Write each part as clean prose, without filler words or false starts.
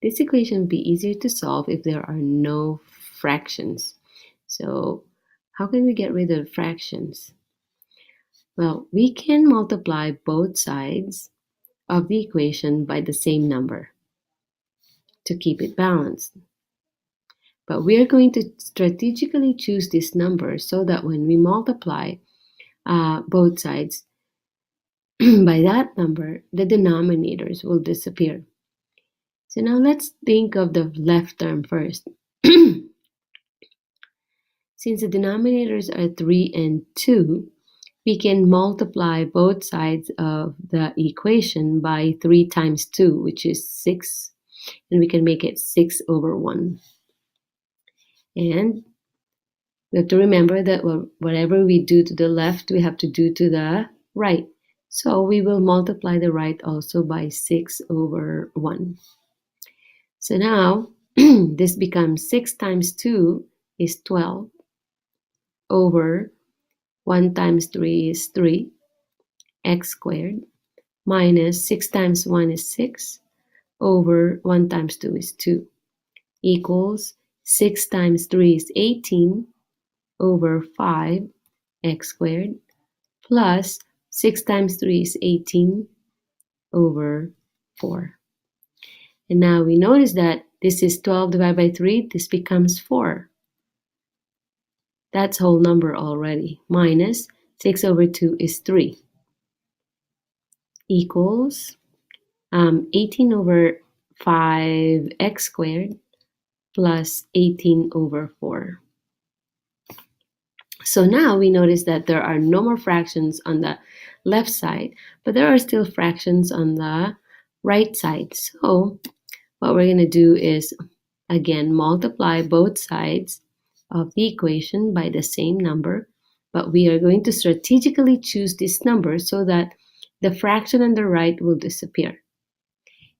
This equation would be easier to solve if there are no fractions. So how can we get rid of fractions? Well, we can multiply both sides of the equation by the same number to keep it balanced. But we are going to strategically choose this number so that when we multiply both sides by that number, the denominators will disappear. So now let's think of the left term first. Since the denominators are 3 and 2, we can multiply both sides of the equation by 3 times 2, which is 6, and we can make it 6 over 1. And we have to remember that whatever we do to the left, we have to do to the right. So we will multiply the right also by 6 over 1. So now this becomes 6 times 2 is 12 over 1 times 3 is 3, x squared, minus 6 times 1 is 6, over 1 times 2 is 2, equals 6 times 3 is 18, over 5, x squared, plus 6 times 3 is 18, over 4. And now we notice that this is 12 divided by 3, this becomes 4. That's whole number already, minus 6 over 2 is 3, equals 18 over 5x squared plus 18 over 4. So now we notice that there are no more fractions on the left side, but there are still fractions on the right side. So what we're going to do is, again, multiply both sides of the equation by the same number, but we are going to strategically choose this number so that the fraction on the right will disappear.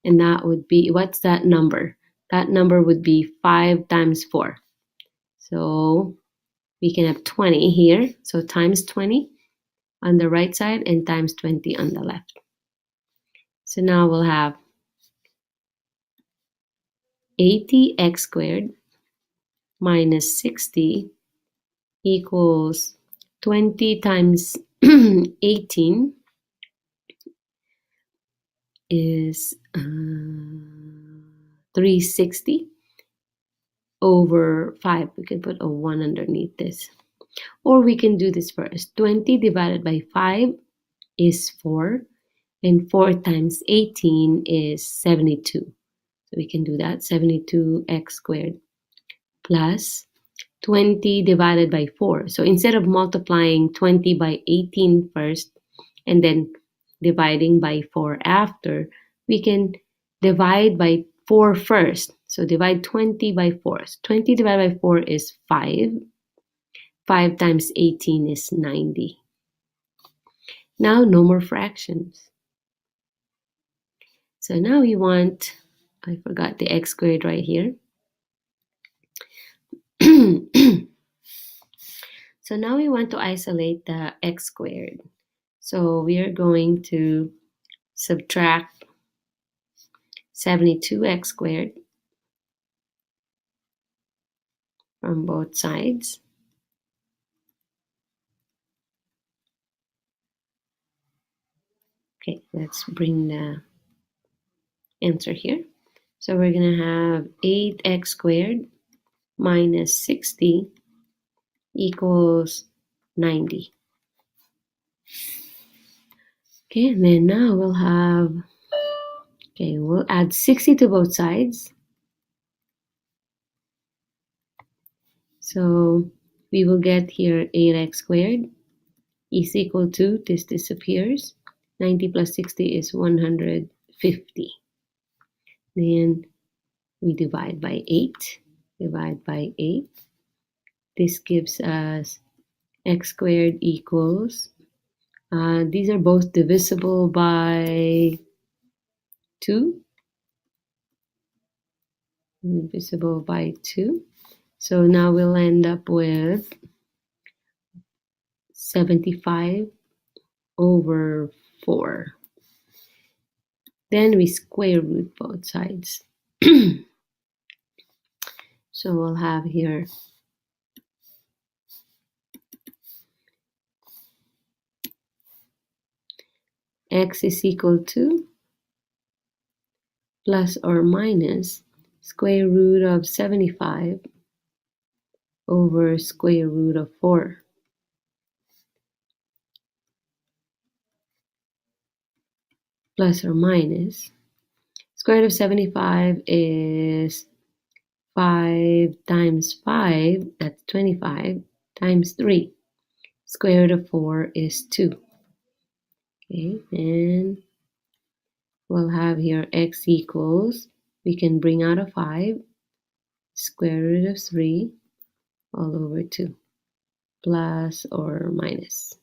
And that would be, what's that number? That number would be 5 times 4. So we can have 20 here. So times 20 on the right side and times 20 on the left. So now we'll have 80x squared minus 60 equals 20 times 18 is 360 over 5. We can put a 1 underneath this. Or we can do this first. 20 divided by 5 is 4. And 4 times 18 is 72. So we can do that. 72x squared plus 20 divided by 4. So instead of multiplying 20 by 18 first and then dividing by 4 after, we can divide by 4 first. So divide 20 by 4. 20 divided by 4 is 5. 5 times 18 is 90. Now no more fractions. So now we want, I forgot the x squared right here. So now we want to isolate the x squared. So we are going to subtract 72x squared from both sides. Okay, let's bring the answer here. So we're going to have 8x squared minus 60 equals 90. Okay, and then now we'll have, okay, we'll add 60 to both sides. So we will get here 8x squared is equal to, this disappears, 90 plus 60 is 150. Then we divide by 8. Divide by 8. This gives us x squared equals, these are both divisible by 2. Divisible by 2. So now we'll end up with 75 over 4. Then we square root both sides. So we'll have here x is equal to plus or minus square root of 75 over square root of 4. Plus or minus. Square root of 75 is 5 times 5, that's 25, times 3. Square root of 4 is 2. Okay, and we'll have here x equals, we can bring out a 5, square root of 3 all over 2, plus or minus.